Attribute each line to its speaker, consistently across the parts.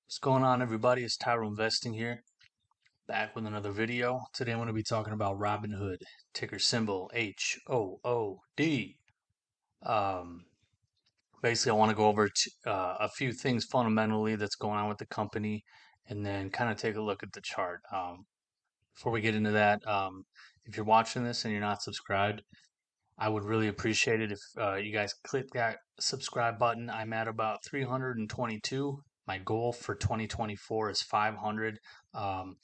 Speaker 1: What's going on, everybody? It's Tyro Investing here, back with another video. Today I'm going to be talking about Robinhood, ticker symbol HOOD. Um, Basically, I want to go over a few things fundamentally that's going on with the company, and then kind of take a look at the chart. Before we get into that, if you're watching this and you're not subscribed, I would really appreciate it if you guys click that subscribe button. I'm at about 322. My goal for 2024 is 500. Um,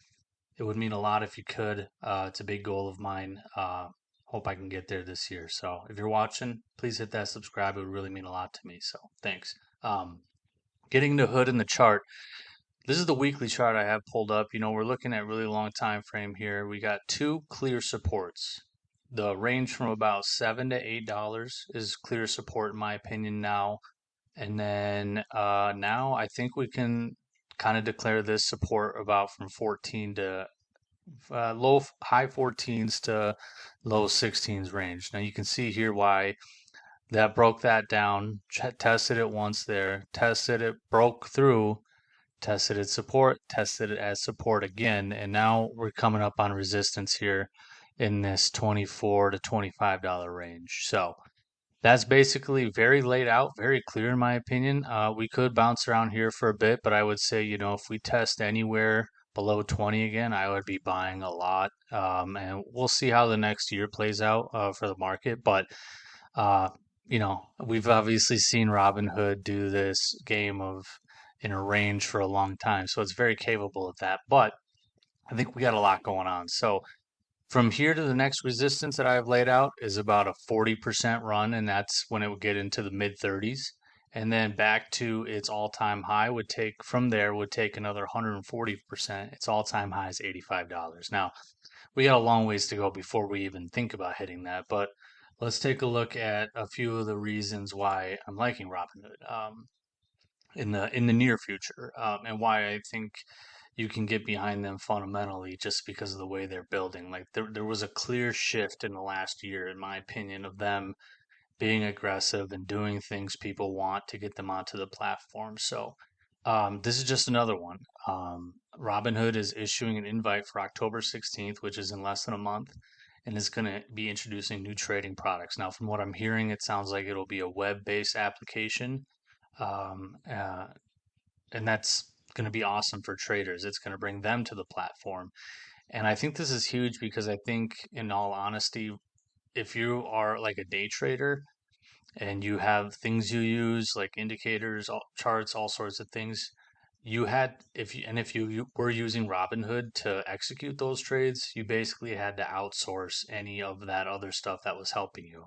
Speaker 1: it would mean a lot if you could. It's a big goal of mine. Hope I can get there this year. So if you're watching, please hit that subscribe. It would really mean a lot to me. So thanks. Getting to Hood in the chart. This is the weekly chart I have pulled up. We're looking at really long time frame here. We got two clear supports. The range from about $7 to $8 is clear support in my opinion now. And then now I think we can kind of declare this support about from 14 to high 14s to low 16s range. Now you can see here why that broke that down, tested it once there, tested it, broke through, tested its support, tested it as support again, and now we're coming up on resistance here in this 24 to $25 range. So that's basically very laid out, very clear in my opinion. We could bounce around here for a bit, but I would say, if we test anywhere below 20 again, I would be buying a lot. And we'll see how the next year plays out for the market. But, we've obviously seen Robinhood do this game of in a range for a long time. So it's very capable of that. But I think we got a lot going on. So from here to the next resistance that I've laid out is about a 40% run, and that's when it would get into the mid 30s. And then back to its all-time high would take another 140%. Its all-time high is $85. Now, we got a long ways to go before we even think about hitting that, but let's take a look at a few of the reasons why I'm liking Robinhood. In the near future, and why I think you can get behind them fundamentally just because of the way they're building. Like there was a clear shift in the last year, in my opinion, of them being aggressive and doing things people want to get them onto the platform. So this is just another one. Robinhood is issuing an invite for October 16th, which is in less than a month, and is going to be introducing new trading products. Now, from what I'm hearing, it sounds like it'll be a web-based application. Um, uh, and that's going to be awesome for traders. It's going to bring them to the platform. And I think this is huge because I think, in all honesty, if you are like a day trader and you have things you use like indicators, charts, all sorts of things, if you were using Robinhood to execute those trades, you basically had to outsource any of that other stuff that was helping you.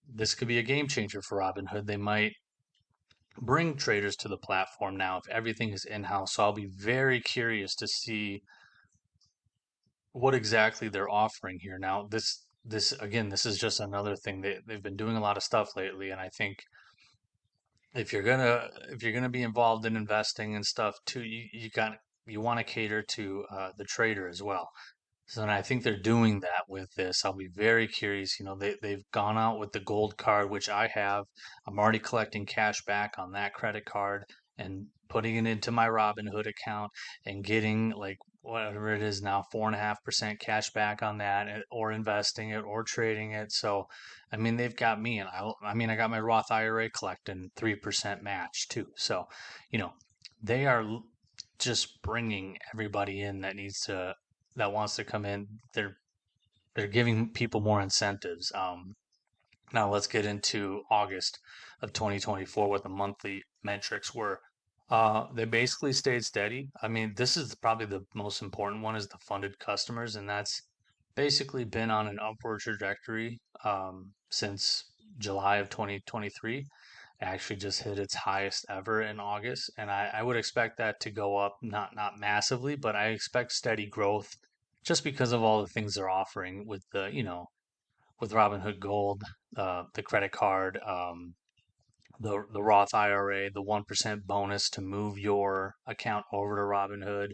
Speaker 1: This could be a game changer for Robinhood. They might bring traders to the platform now if everything is in-house. So I'll be very curious to see what exactly they're offering here. Now, this again, this is just another thing. They've been doing a lot of stuff lately, and I think if you're gonna be involved in investing and stuff too, you want to cater to the trader as well. So and I think they're doing that with this. I'll be very curious. They've gone out with the gold card, which I have. I'm already collecting cash back on that credit card and putting it into my Robinhood account and getting like whatever it is now, 4.5% cash back on that, or investing it or trading it. So, I mean, they've got me, and I got my Roth IRA collecting 3% match too. So, you know, they are just bringing everybody in that wants to come in. They're giving people more incentives. Now let's get into August of 2024, what the monthly metrics were. They basically stayed steady. I mean, this is probably the most important one, is the funded customers, and that's basically been on an upward trajectory since July of 2023. It actually just hit its highest ever in August, and I would expect that to go up, not massively, but I expect steady growth just because of all the things they're offering with with Robinhood Gold, the credit card, the Roth IRA, the 1% bonus to move your account over to Robinhood.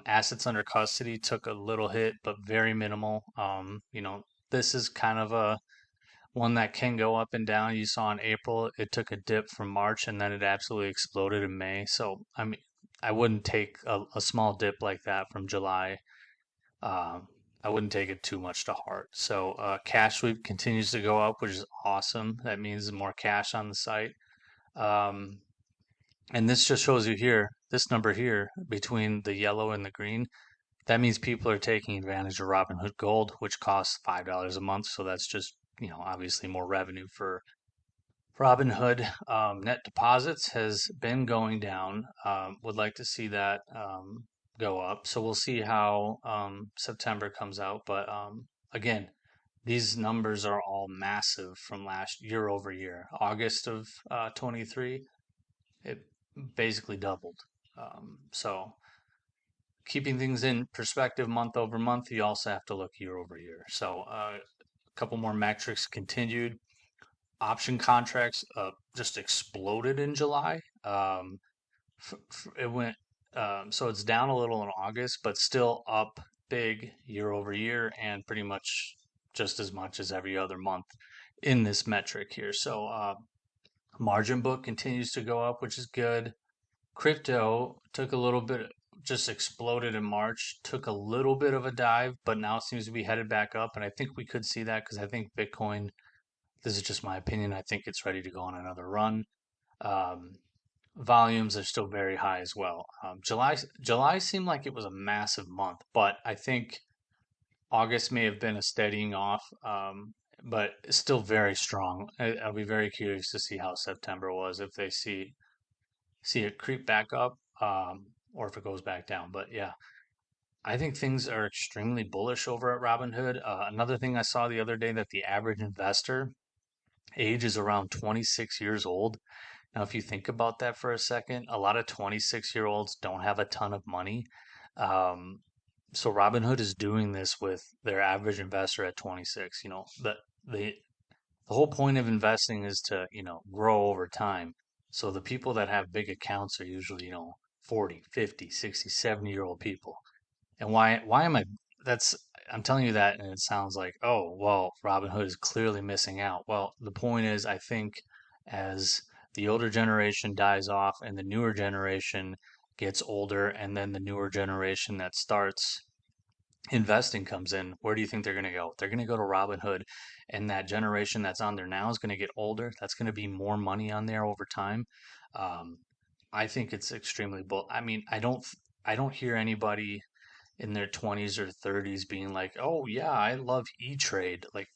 Speaker 1: Assets under custody took a little hit, but very minimal. This is kind of one that can go up and down. You saw in April, it took a dip from March and then it absolutely exploded in May. So, I mean, I wouldn't take a small dip like that from July. Um, I wouldn't take it too much to heart. So, cash sweep continues to go up, which is awesome. That means more cash on the site. Um, and this just shows you here, this number here between the yellow and the green. That means people are taking advantage of Robinhood Gold, which costs $5 a month. So that's just, obviously more revenue for Robinhood. Net deposits has been going down. Would like to see that go up. So we'll see how September comes out. But again, these numbers are all massive from last year over year. August of 23, it basically doubled. So keeping things in perspective month over month, you also have to look year over year. So a couple more metrics continued. Option contracts just exploded in July. It went so it's down a little in August, but still up big year over year, and pretty much just as much as every other month in this metric here. So margin book continues to go up, which is good. Crypto took a little bit, just exploded in March, took a little bit of a dive, but now it seems to be headed back up. And I think we could see that because I think Bitcoin, this is just my opinion, I think it's ready to go on another run. Um, Volumes are still very high as well. July seemed like it was a massive month, but I think August may have been a steadying off, but it's still very strong. I'll be very curious to see how September was if they see it creep back up, or if it goes back down. But yeah, I think things are extremely bullish over at Robinhood. Another thing I saw the other day that the average investor age is around 26 years old. Now, if you think about that for a second, a lot of 26-year-olds don't have a ton of money. Um, so Robinhood is doing this with their average investor at 26. The the whole point of investing is to, grow over time. So the people that have big accounts are usually, 40, 50, 60, 70-year-old people. And why am I that's I'm telling you that and it sounds like, oh, well, Robinhood is clearly missing out. Well, the point is I think as the older generation dies off and the newer generation gets older and then the newer generation that starts investing comes in, where do you think they're going to go? They're going to go to Robinhood, and that generation that's on there now is going to get older. That's going to be more money on there over time. Um, I think it's extremely bull. I mean, I don't hear anybody in their 20s or 30s being like, "Oh yeah, I love E-Trade." Like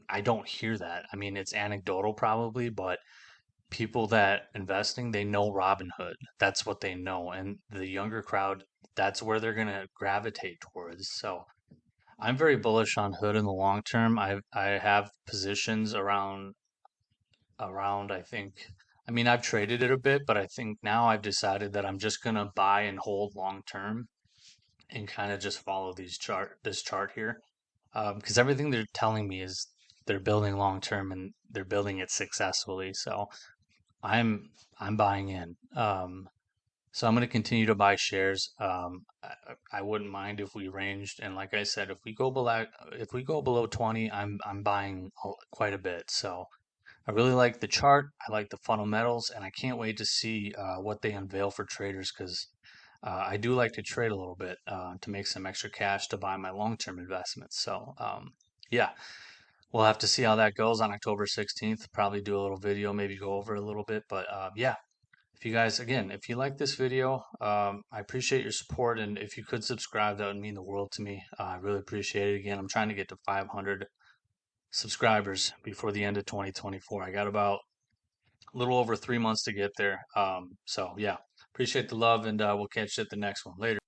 Speaker 1: I don't hear that. I mean, it's anecdotal probably, but people that investing, they know Robinhood. That's what they know, and the younger crowd, that's where they're going to gravitate towards. So, I'm very bullish on Hood in the long term. I have positions around I think I mean I've traded it a bit, but I think now I've decided that I'm just gonna buy and hold long term and kind of just follow this chart here. Because everything they're telling me is they're building long term and they're building it successfully. So I'm I'm buying in. So I'm going to continue to buy shares. I wouldn't mind if we ranged, and like I said, if we go below 20, I'm buying quite a bit. So I really like the chart. I like the fundamentals, and I can't wait to see what they unveil for traders because I do like to trade a little bit to make some extra cash to buy my long-term investments. So yeah, we'll have to see how that goes on October 16th. Probably do a little video, maybe go over it a little bit, but yeah. If you guys, again, if you like this video, I appreciate your support. And if you could subscribe, that would mean the world to me. I really appreciate it. Again, I'm trying to get to 500 subscribers before the end of 2024. I got about a little over 3 months to get there. So, yeah, appreciate the love, and we'll catch you at the next one. Later.